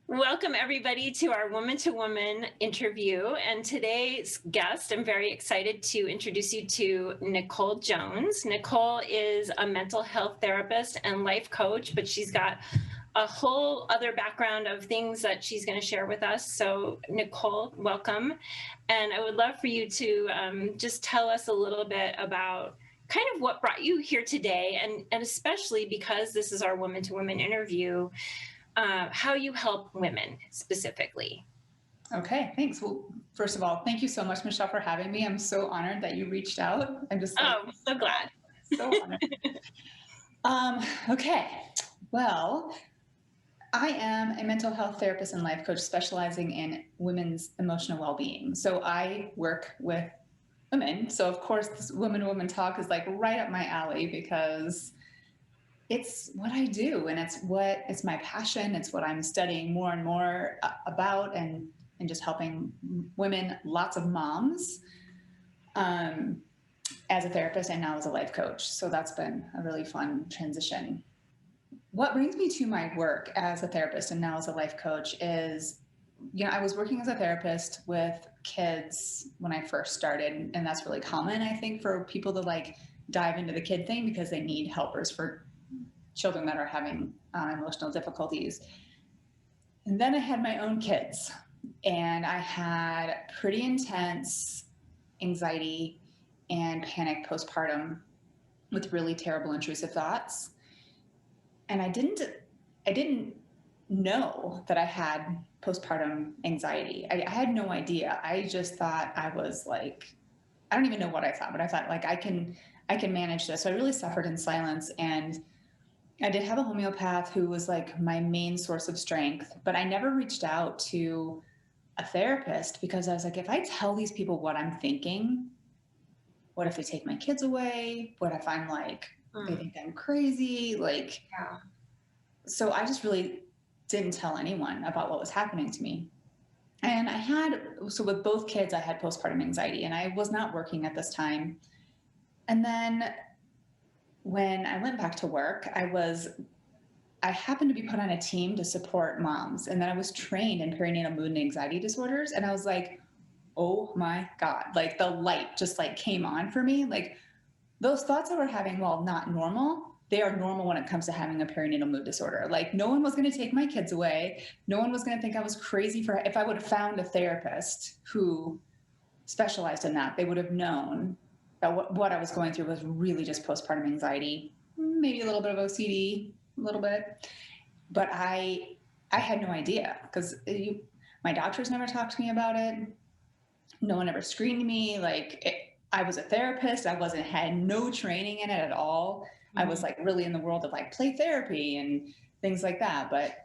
Welcome, everybody, to our woman to woman interview. And today's guest, I'm very excited to introduce you to Nichole Jones. Nichole is a mental health therapist and life coach, but she's got a whole other background of things that she's going to share with us. So, Nichole, welcome. And I would love for you to just tell us a little bit about kind of what brought you here today, and especially because this is our woman to woman interview, how you help women specifically. Okay, thanks. Well, first of all, thank you so much, Michelle, for having me. I'm so honored that you reached out. I'm just like, Oh, so glad. so honored. Okay, well, I am a mental health therapist and life coach specializing in women's emotional well-being. So I work with women. So of course, this woman to woman talk is like right up my alley because it's what I do, and it's my passion. It's what I'm studying more and more about, and just helping women, lots of moms, as a therapist and now as a life coach. So that's been a really fun transition. What brings me to my work as a therapist and now as a life coach is, I was working as a therapist with kids when I first started, and that's really common, I think, for people to like dive into the kid thing because they need helpers for children that are having emotional difficulties. And then I had my own kids, and I had pretty intense anxiety and panic postpartum with really terrible intrusive thoughts. And I didn't know that I had postpartum anxiety. I had no idea. I just thought I was like, I don't even know what I thought, but I thought like I can manage this. So I really suffered in silence, and I did have a homeopath who was like my main source of strength, but I never reached out to a therapist because I was like, if I tell these people what I'm thinking, what if they take my kids away? What if I'm like, they think I'm crazy? Like, Yeah. so I just really didn't tell anyone about what was happening to me. And so with both kids, I had postpartum anxiety, and I was not working at this time. And then when I went back to work, I happened to be put on a team to support moms. And then I was trained in perinatal mood and anxiety disorders. And I was like, oh my God, like the light just like came on for me. Like those thoughts that we're having, while not normal, they are normal when it comes to having a perinatal mood disorder. Like no one was going to take my kids away. No one was going to think I was crazy if I would have found a therapist who specialized in that. They would have known that what I was going through was really just postpartum anxiety, maybe a little bit of OCD, a little bit. But I had no idea because my doctors never talked to me about it. No one ever screened me. I was a therapist. I had no training in it at all. I was like really in the world of like play therapy and things like that. But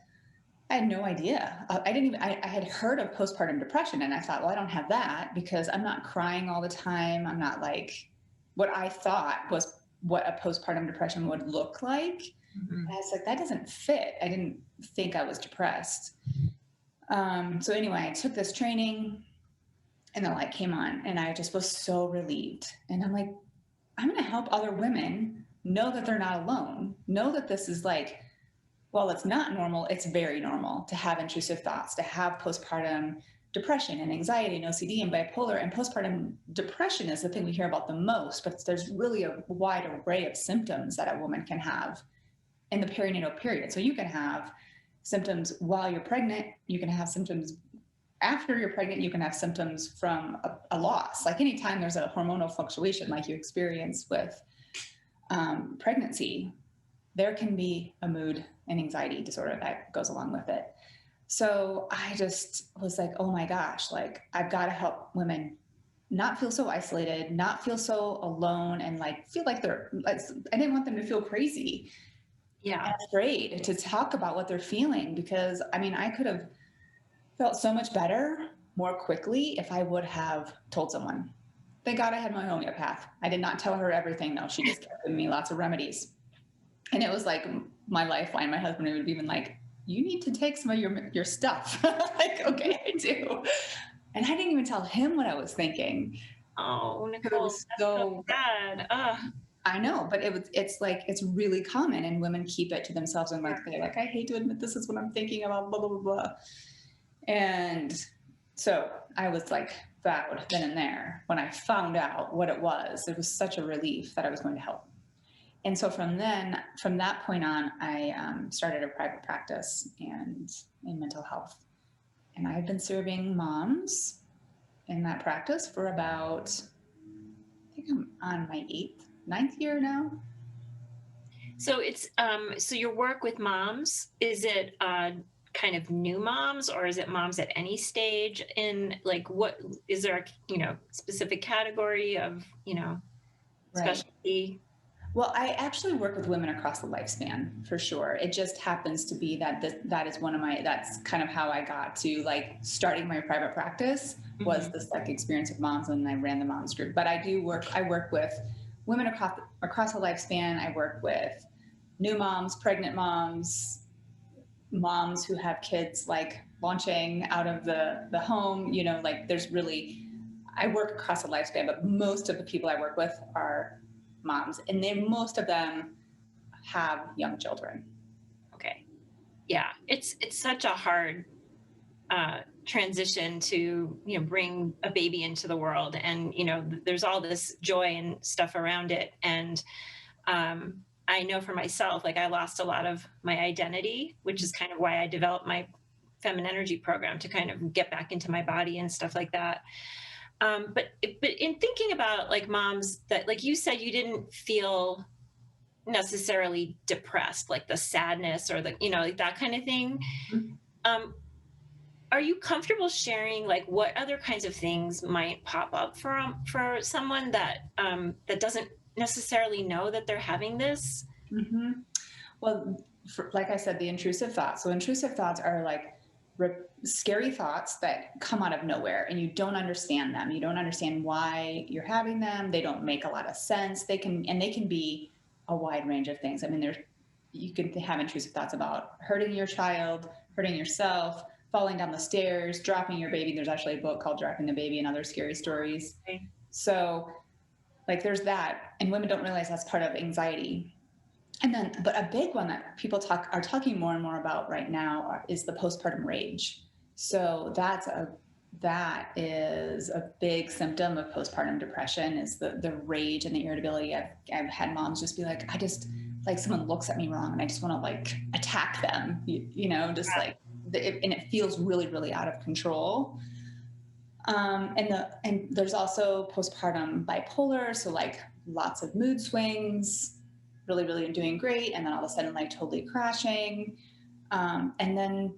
I had no idea. I had heard of postpartum depression, and I thought, well, I don't have that because I'm not crying all the time. I'm not like what I thought was what a postpartum depression would look like. And I was like, that doesn't fit. I didn't think I was depressed. So anyway, I took this training, and the light came on, and I just was so relieved. And I'm like, I'm going to help other women know that they're not alone, know that this is like, well, it's not normal. It's very normal to have intrusive thoughts, to have postpartum depression and anxiety and OCD and bipolar. And postpartum depression is the thing we hear about the most, but there's really a wide array of symptoms that a woman can have in the perinatal period. So you can have symptoms while you're pregnant. You can have symptoms after you're pregnant. You can have symptoms from a loss. Like anytime there's a hormonal fluctuation like you experience with pregnancy, there can be a mood and anxiety disorder that goes along with it. So I just was like, oh my gosh, like I've got to help women not feel so isolated, not feel so alone, and like feel like I didn't want them to feel crazy and afraid to talk about what they're feeling, because I mean, I could have felt so much better more quickly if I would have told someone. Thank God I had my homeopath. I did not tell her everything though. She just kept giving me lots of remedies. And it was like my lifeline. My husband would be even like, you need to take some of your stuff. Like, okay, I do. And I didn't even tell him what I was thinking. Oh, It Nichole, was that's so sad. I know, but it's like, it's really common, and women keep it to themselves, and like, they're like, I hate to admit this is what I'm thinking about, blah, blah, blah, blah. And so I was like vowed then and there. When I found out what it was such a relief that I was going to help. And so from that point on, I started a private practice and in mental health. And I've been serving moms in that practice for about, I think I'm on my ninth year now. So it's so your work with moms, is it kind of new moms, or is it moms at any stage in, like, what is there a, specific category of, Right. specialty? Well, I actually work with women across the lifespan for sure. It just happens to be that that is that's kind of how I got to like starting my private practice, was Mhm. this like experience with moms, and I ran the moms group. But I work with women across the lifespan. I work with new moms, pregnant moms, moms who have kids like launching out of the home, like there's really, I work across the lifespan, but most of the people I work with are moms, and most of them have young children. Okay. Yeah, it's such a hard transition to, bring a baby into the world, and there's all this joy and stuff around it. And I know for myself, like, I lost a lot of my identity, which is kind of why I developed my feminine energy program, to kind of get back into my body and stuff like that. But in thinking about, like, moms that, like you said, you didn't feel necessarily depressed, like the sadness or the, like that kind of thing. Um, are you comfortable sharing, like, what other kinds of things might pop up for someone that that doesn't necessarily know that they're having this? Mm-hmm. Well, like I said, the intrusive thoughts. So intrusive thoughts are like scary thoughts that come out of nowhere, and you don't understand them. You don't understand why you're having them. They don't make a lot of sense. They can be a wide range of things. I mean, you can have intrusive thoughts about hurting your child, hurting yourself, falling down the stairs, dropping your baby. There's actually a book called Dropping the Baby and Other Scary Stories. Okay. So like there's that, and women don't realize that's part of anxiety. And then, but a big one that people are talking more and more about right now is the postpartum rage. So that is a big symptom of postpartum depression, is the rage and the irritability. I've had moms just be like, I just, like, someone looks at me wrong and I just want to like attack them, just like, and it feels really, really out of control. And there's also postpartum bipolar. So like lots of mood swings, really, really doing great, and then all of a sudden like totally crashing. And then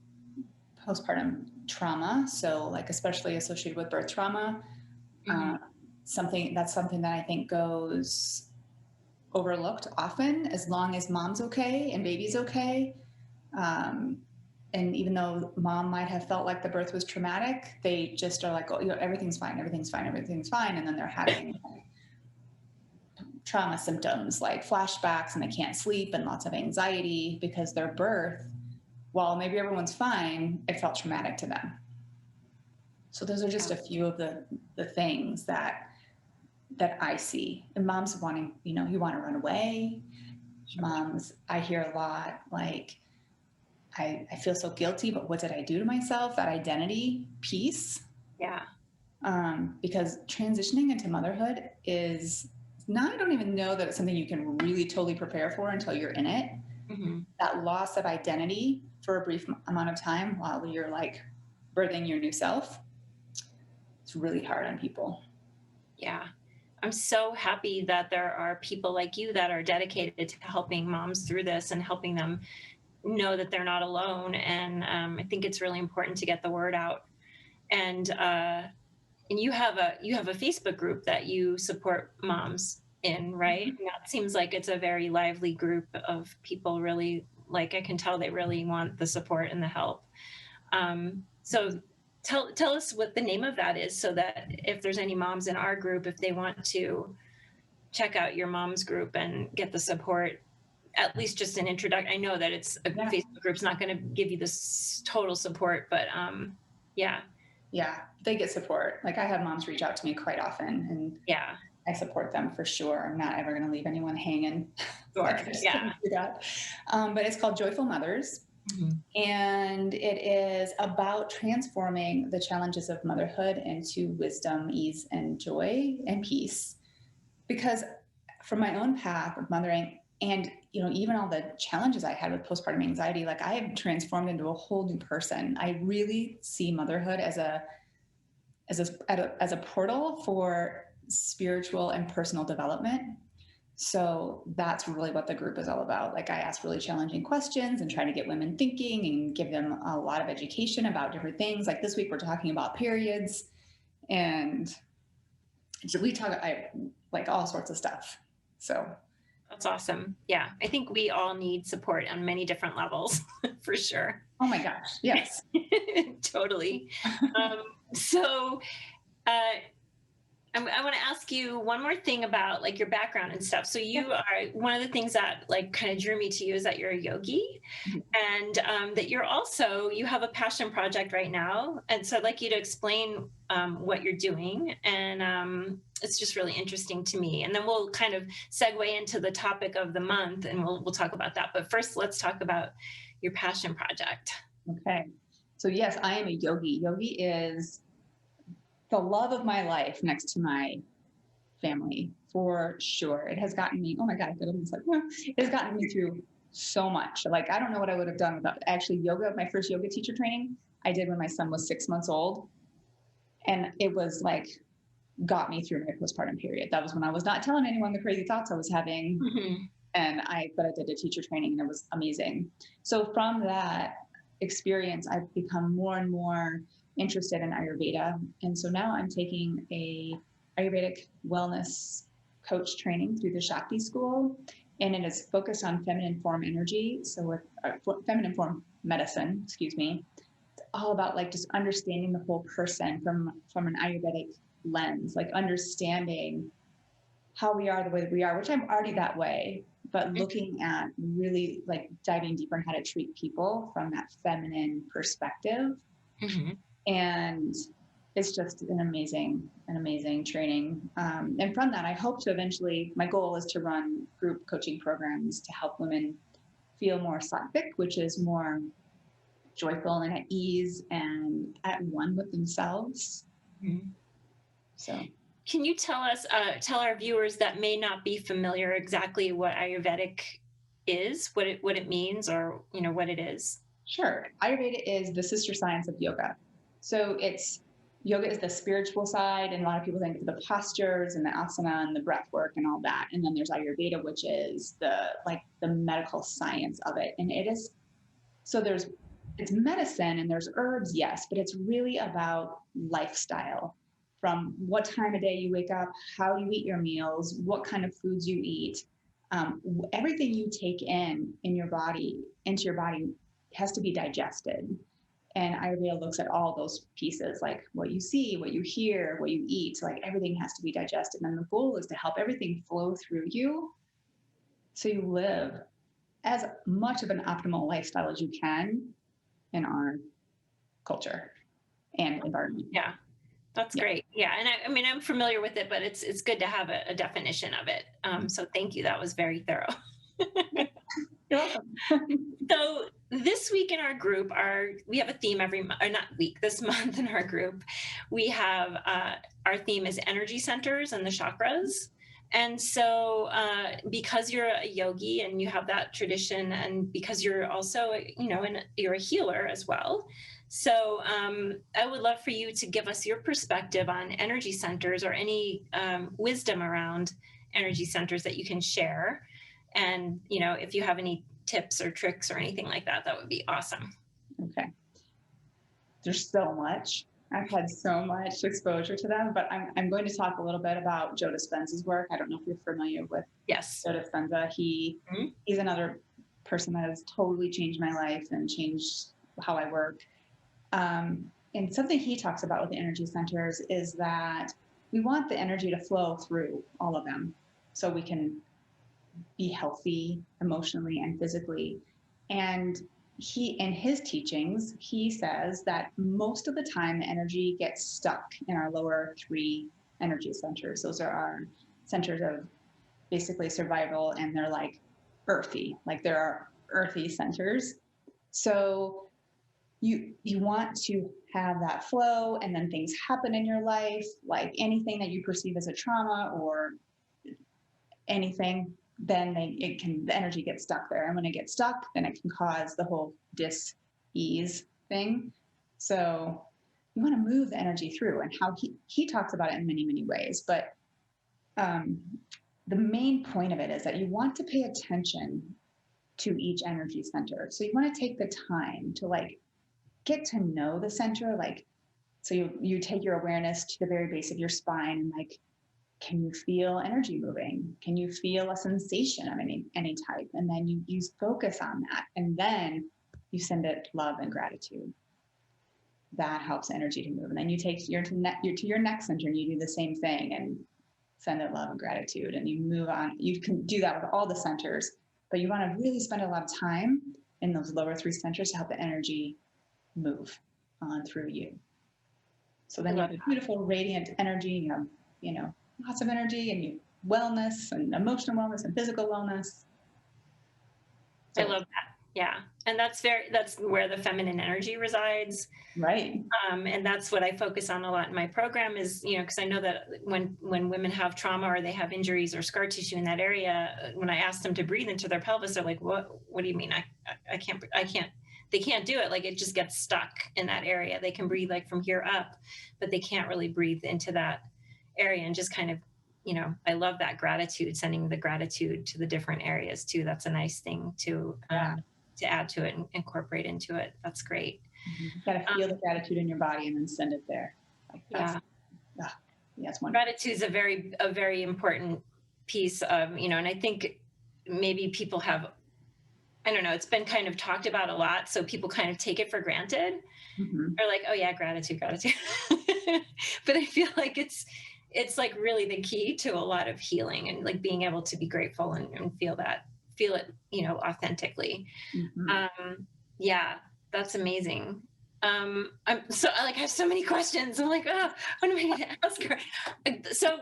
postpartum trauma, so like especially associated with birth trauma, Mhm. something that I think goes overlooked often, as long as mom's okay and baby's okay. Um, and even though mom might have felt like the birth was traumatic, they just are like, oh, everything's fine, everything's fine, everything's fine. And then they're having trauma symptoms like flashbacks, and they can't sleep and lots of anxiety because their birth, while maybe everyone's fine, it felt traumatic to them. So those are Yeah. just a few of the things that I see. And moms wanting, you want to run away. Sure. Moms, I hear a lot like, I feel so guilty, but what did I do to myself? That identity piece. Yeah. Because transitioning into motherhood is now, I don't even know that it's something you can really totally prepare for until you're in it. Mhm. That loss of identity for a brief amount of time while you're like birthing your new self, it's really hard on people. Yeah. I'm so happy that there are people like you that are dedicated to helping moms through this and helping them know that they're not alone. And I think it's really important to get the word out. And you have a Facebook group that you support moms in, right? Mhm. And that seems like it's a very lively group of people. Really, like, I can tell they really want the support and the help. So tell us what the name of that is, so that if there's any moms in our group, if they want to check out your mom's group and get the support, at least just an introduction. I know that it's a Yeah. Facebook group's not going to give you this total support, but yeah, Yeah. They get support. Like I have moms reach out to me quite often, and yeah, I support them for sure. I'm not ever going to leave anyone hanging. Sure. Like, I just Yeah. couldn't do that. But it's called Joyful Mothers. Mhm. And it is about transforming the challenges of motherhood into wisdom, ease, and joy and peace. Because from my own path of mothering and even all the challenges I had with postpartum anxiety, like I have transformed into a whole new person. I really see motherhood as a portal for spiritual and personal development. So that's really what the group is all about. Like I ask really challenging questions and try to get women thinking and give them a lot of education about different things. Like this week we're talking about periods, and so we talk like all sorts of stuff. So That's awesome. Yeah. I think we all need support on many different levels for sure. oh my gosh, yes. Totally. So, uh, I want to ask you one more thing about like your background and stuff. So Yeah. you are one of the things that like kind of drew me to you is that you're a yogi, Mhm. and that you have a passion project right now. And so I'd like you to explain what you're doing, and it's just really interesting to me. And then we'll kind of segue into the topic of the month, and we'll talk about that. But first, let's talk about your passion project. Okay. So yes, I am a yogi. Yogi is the love of my life next to my family for sure. It has gotten me, oh my God, I feel almost like, it has gotten me through so much. Like, I don't know what I would have done without actually yoga. My first yoga teacher training I did when my son was 6 months old. And it was like, got me through my postpartum period. That was when I was not telling anyone the crazy thoughts I was having. Mhm. But I did a teacher training and it was amazing. So from that experience, I've become more and more interested in Ayurveda. And so now I'm taking a Ayurvedic wellness coach training through the Shakti School. And it is focused on feminine form energy. So with feminine form medicine, excuse me, it's all about like just understanding the whole person from an Ayurvedic lens, like understanding how we are the way that we are, which I'm already that way, but looking at really like diving deeper in how to treat people from that feminine perspective. Mhm. And it's just an amazing training. And from that, I hope to eventually, my goal is to run group coaching programs to help women feel more sattvic, which is more joyful and at ease and at one with themselves. Mhm. So Can you tell our viewers that may not be familiar exactly what Ayurvedic is, what it means, or what it is? sure. Ayurveda is the sister science of yoga. So it's yoga is the spiritual side, and a lot of people think of the postures and the asana and the breath work and all that. And then there's Ayurveda, which is the medical science of it. And it is it's medicine and there's herbs, yes, but it's really about lifestyle. From what time of day you wake up, how you eat your meals, what kind of foods you eat, everything you take in your body into your body has to be digested. And Ayurveda looks at all those pieces, like what you see, what you hear, what you eat. Like everything has to be digested. And the goal is to help everything flow through you so you live as much of an optimal lifestyle as you can in our culture and environment. Yeah, that's Yeah. great. Yeah, and I mean I'm familiar with it, but it's good to have a definition of it. So thank you. That was very thorough. You're welcome. So this week in our group, we have a theme every month, or not week, this month in our group, we have our theme is energy centers and the chakras. And so, because you're a yogi and you have that tradition, and because you're also, you're a healer as well. So, I would love for you to give us your perspective on energy centers or any wisdom around energy centers that you can share. And, if you have any tips or tricks or anything like that, that would be awesome. Okay. There's so much. I've had so much exposure to them, but I'm going to talk a little bit about Joe Dispenza's work. I don't know if you're familiar with Yes. Joe Dispenza. He's another person that has totally changed my life and changed how I work. And something he talks about with the energy centers is that we want the energy to flow through all of them so we can be healthy emotionally and physically. And in his teachings, he says that most of the time the energy gets stuck in our lower three energy centers. Those are our centers of basically survival, and they're like earthy, like there are earthy centers. So you want to have that flow, and then things happen in your life, like anything that you perceive as a trauma or anything, then the energy gets stuck there. And when it gets stuck, then it can cause the whole dis-ease thing. So you want to move the energy through, and how he talks about it in many, many ways. But the main point of it is that you want to pay attention to each energy center. So you want to take the time to like get to know the center. Like, so you take your awareness to the very base of your spine, and like, can you feel energy moving? Can you feel a sensation of any type? And then you focus on that, and then you send it love and gratitude. That helps energy to move. And then you take to your neck center, and you do the same thing and send it love and gratitude, and you move on. You can do that with all the centers, but you want to really spend a lot of time in those lower 3 centers to help the energy move on through you. So then you have a beautiful, radiant energy. You have, lots of energy, and wellness and emotional wellness and physical wellness. I love that. Yeah. And that's where the feminine energy resides. Right. And that's what I focus on a lot in my program is, because I know that when women have trauma or they have injuries or scar tissue in that area, when I ask them to breathe into their pelvis, they're like, what do you mean? I can't, they can't do it. Like it just gets stuck in that area. They can breathe like from here up, but they can't really breathe into that area, and just kind of, I love that gratitude, sending the gratitude to the different areas too. That's a nice thing to add to it and incorporate into it. That's great. Mm-hmm. You got to feel the gratitude in your body and then send it there. Like that's wonderful. Gratitude is a very important piece of, and I think maybe people have, I don't know, it's been kind of talked about a lot. So people kind of take it for granted. Mm-hmm. They're like, oh yeah, gratitude. But I feel like it's like really the key to a lot of healing, and like being able to be grateful and feel it, authentically. Mm-hmm. Yeah, that's amazing. I have so many questions. I'm like, what am I going to ask her? So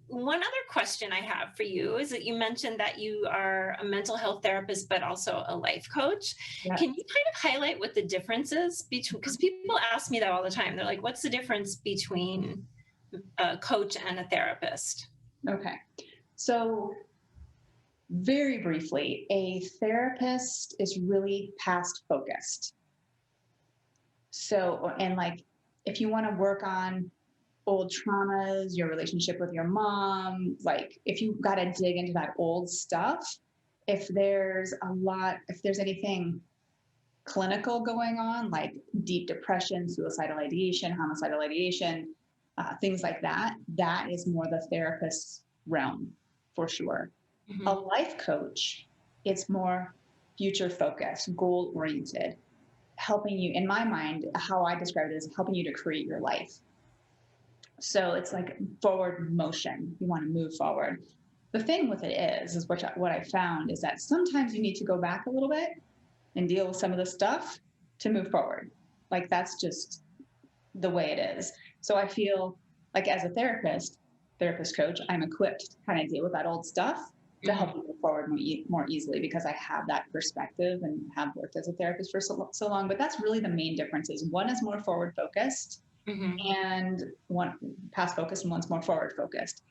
one other question I have for you is that you mentioned that you are a mental health therapist, but also a life coach. Yes. Can you kind of highlight what the difference is between, because people ask me that all the time. They're like, what's the difference between a coach and a therapist? Okay. So very briefly, a therapist is really past focused. So, and like, if you want to work on old traumas, your relationship with your mom, like if you got to dig into that old stuff, if there's anything clinical going on, like deep depression, suicidal ideation, homicidal ideation, things like that, that is more the therapist's realm for sure. Mm-hmm. A life coach, it's more future focused, goal oriented, helping you, in my mind, how I describe it is helping you to create your life. So it's like forward motion. You want to move forward. The thing with it is what I found is that sometimes you need to go back a little bit and deal with some of the stuff to move forward. Like that's just the way it is. So I feel like as a therapist coach, I'm equipped to kind of deal with that old stuff to help you move forward more easily, because I have that perspective and have worked as a therapist for so long. But that's really the main difference. Is one is more forward focused, mm-hmm. and one past focused, and one's more forward focused.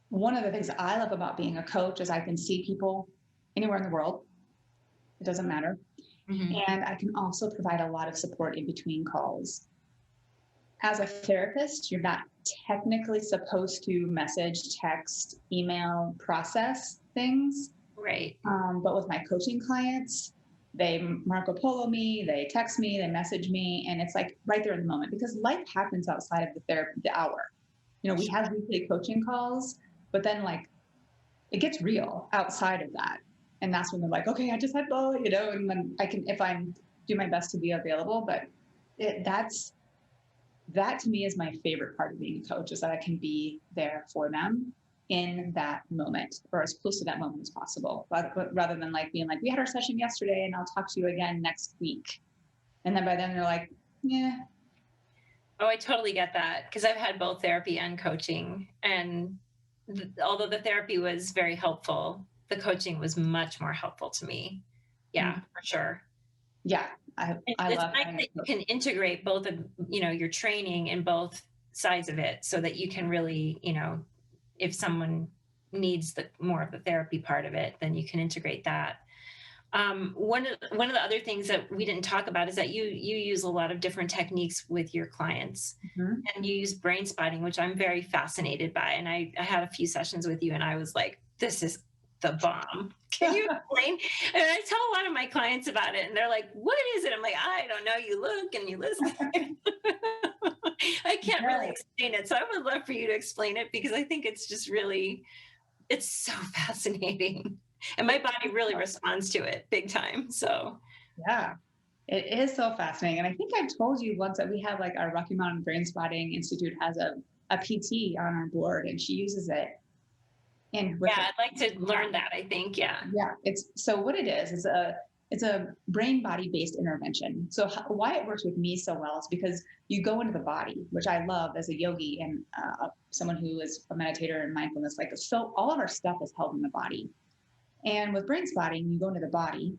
One of the things I love about being a coach is I can see people anywhere in the world. It doesn't matter. Mm-hmm. And I can also provide a lot of support in between calls. As a therapist, you're not technically supposed to message, text, email, process things. Right. But with my coaching clients, they Marco Polo me, they text me, they message me, and it's like right there in the moment, because life happens outside of the hour. We have weekly coaching calls, but then like it gets real outside of that. And that's when they're like, okay, I just had and then I can, if I'm do my best to be available, but that to me is my favorite part of being a coach, is that I can be there for them in that moment, or as close to that moment as possible, but rather than like being like, we had our session yesterday and I'll talk to you again next week. And then by then they're like, yeah. Oh, I totally get that, because I've had both therapy and coaching, and although the therapy was very helpful, the coaching was much more helpful to me. Yeah, Mm. for sure. Yeah, I It's love nice having that a you coach. can integrate both of, your training in both sides of it so that you can really, if someone needs the more of the therapy part of it, then you can integrate that. One of the other things that we didn't talk about is that you use a lot of different techniques with your clients, Mhm. and you use brain spotting, which I'm very fascinated by. And I had a few sessions with you, and I was like, this is the bomb. Can you explain? And I tell a lot of my clients about it, and they're like, what is it? I'm like, I don't know. You look and you listen. I can't really Yes. explain it. So I would love for you to explain it because I think it's just really, it's so fascinating. And my body really responds to it big time. So, Yeah, it is so fascinating. And I think I told you once that we have like our Rocky Mountain Brain Spotting Institute has a PT on our board and she uses it in with yeah, her. I'd like to learn that, I think. Yeah. Yeah, it's so what it is it's a brain body based intervention. So why it works with me so well is because you go into the body, which I love as a yogi and someone who is a meditator and mindfulness. Like so, all of our stuff is held in the body. And with brain spotting, you go into the body,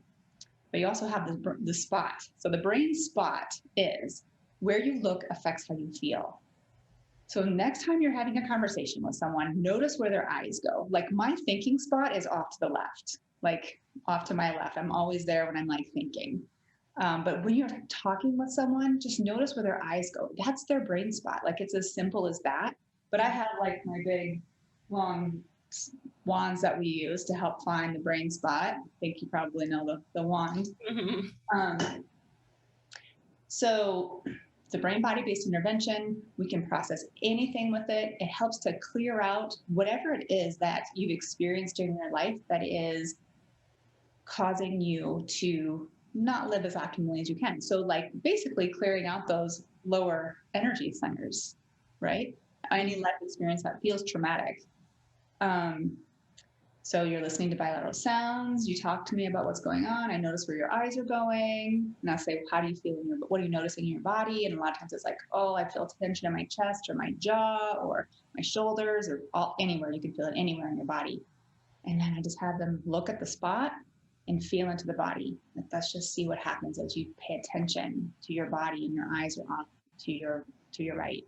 but you also have the spot. So the brain spot is where you look affects how you feel. So next time you're having a conversation with someone, notice where their eyes go. Like my thinking spot is off to the left, like off to my left. I'm always there when I'm like thinking. But when you're talking with someone, just notice where their eyes go. That's their brain spot. Like it's as simple as that. But I have like my big long wands that we use to help find the brain spot. I think you probably know the wand. Mhm. Um, so the brain body based intervention, we can process anything with it. It helps to clear out whatever it is that you've experienced during your life that is causing you to not live as optimally as you can. So, like basically clearing out those lower energy centers, right? Any life experience that feels traumatic. Um, so you're listening to bilateral sounds. You talk to me about what's going on. I notice where your eyes are going. And I say, how do you feel in your, what are you noticing in your body? And a lot of times it's like, oh, I feel tension in my chest or my jaw or my shoulders or anywhere. You can feel it anywhere in your body. And then I just have them look at the spot and feel into the body. Let's just see what happens as you pay attention to your body and your eyes are off to your right.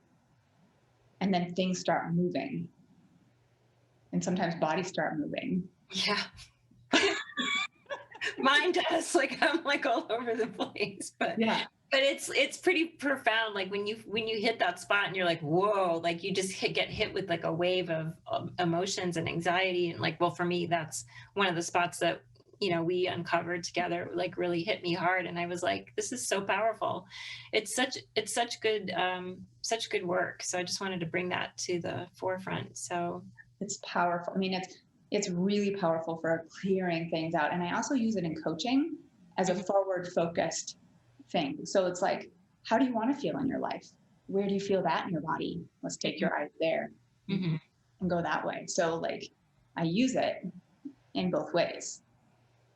And then things start moving. And sometimes bodies start moving. Yeah. Mine does. Like I'm like all over the place, but Yeah. it's pretty profound. Like when you hit that spot and you're like, whoa, like you just get hit with like a wave of emotions and anxiety. And like, well, for me, that's one of the spots that we uncovered together. Like really hit me hard, and I was like, this is so powerful. It's such good work. So I just wanted to bring that to the forefront. So It's powerful. I mean, it's really powerful for clearing things out. And I also use it in coaching as a mhm, forward focused thing. So it's like, how do you want to feel in your life? Where do you feel that in your body? Let's take mhm, your eyes there mhm. and go that way. So like I use it in both ways.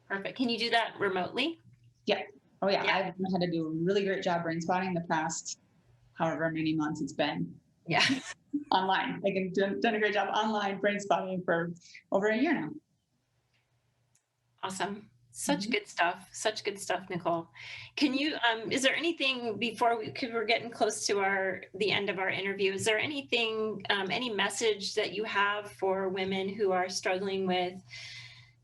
Perfect. Can you do that remotely? Yeah. Oh yeah. Yeah. I've had to do a really great job brain spotting the past however many months it's been Yeah. online. Like I've done a great job online brain spotting for over a year now. Awesome. Such Mhm. good stuff. Such good stuff, Nichole. Can you is there anything before cuz we're getting close to the end of our interview, is there anything any message that you have for women who are struggling with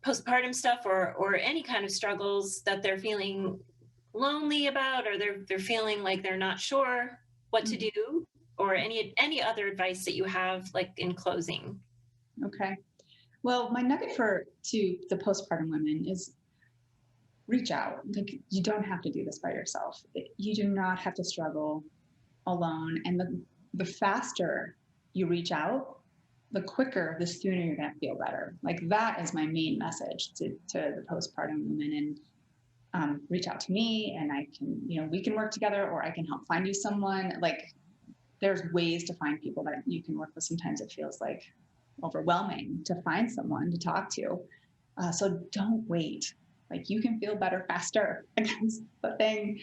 postpartum stuff or any kind of struggles that they're feeling lonely about, or they're feeling like they're not sure what to Mhm. do, or any other advice that you have like in closing? Okay. Well, my nugget for to the postpartum women is reach out. Like you don't have to do this by yourself. You do not have to struggle alone. And the faster you reach out, the quicker, the sooner you're going to feel better. Like that is my main message to the postpartum women. And reach out to me, and I can, we can work together, or I can help find you someone. Like there's ways to find people that you can work with. Sometimes it feels like overwhelming to find someone to talk to. So don't wait. Like you can feel better faster against the thing.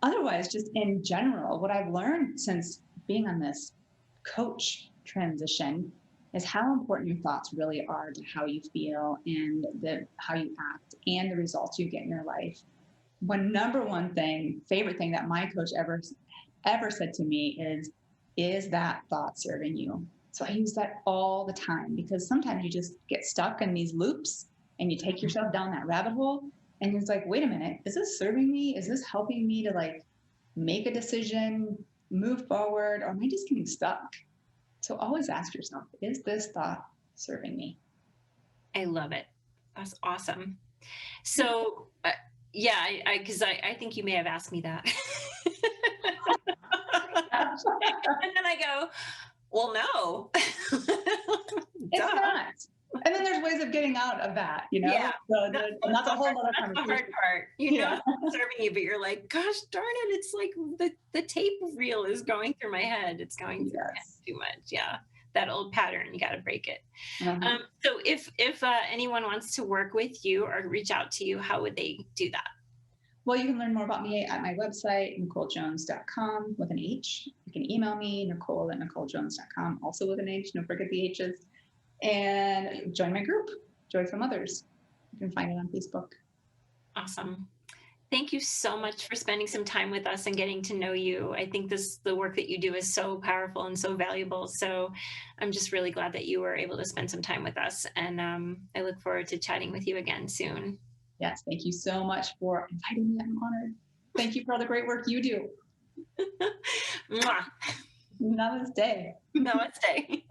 Otherwise, just in general, what I've learned since being on this coach transition is how important your thoughts really are to how you feel and how you act and the results you get in your life. One number one thing, favorite thing that my coach ever said to me is that thought serving you? So I use that all the time because sometimes you just get stuck in these loops and you take yourself down that rabbit hole and it's like, wait a minute, is this serving me? Is this helping me to like make a decision, move forward, or am I just getting stuck? So always ask yourself, is this thought serving me? I love it. That's awesome. So, yeah, because I think you may have asked me that. And then I go, well, no. It's Duh. not. And then there's ways of getting out of that, you know? Yeah. And that's a whole other That's the conversation. hard part. You know, it's serving you, but you're like, gosh darn it, it's like the tape reel is going through my head. It's going through my head Yes. too much. Yeah. That old pattern, you got to break it. Uh-huh. So if anyone wants to work with you or reach out to you, how would they do that? Well, you can learn more about me at my website, NicholeJones.com with an H. You can email me, Nichole@NicholeJones.com, also with an H. Don't forget the H's. And join my group, Joy from Others. You can find it on Facebook. Awesome. Thank you so much for spending some time with us and getting to know you. I think the work that you do is so powerful and so valuable. So I'm just really glad that you were able to spend some time with us. And I look forward to chatting with you again soon. Yes, thank you so much for inviting me. I'm honored. Thank you for all the great work you do. Mwah. Namaste. Namaste.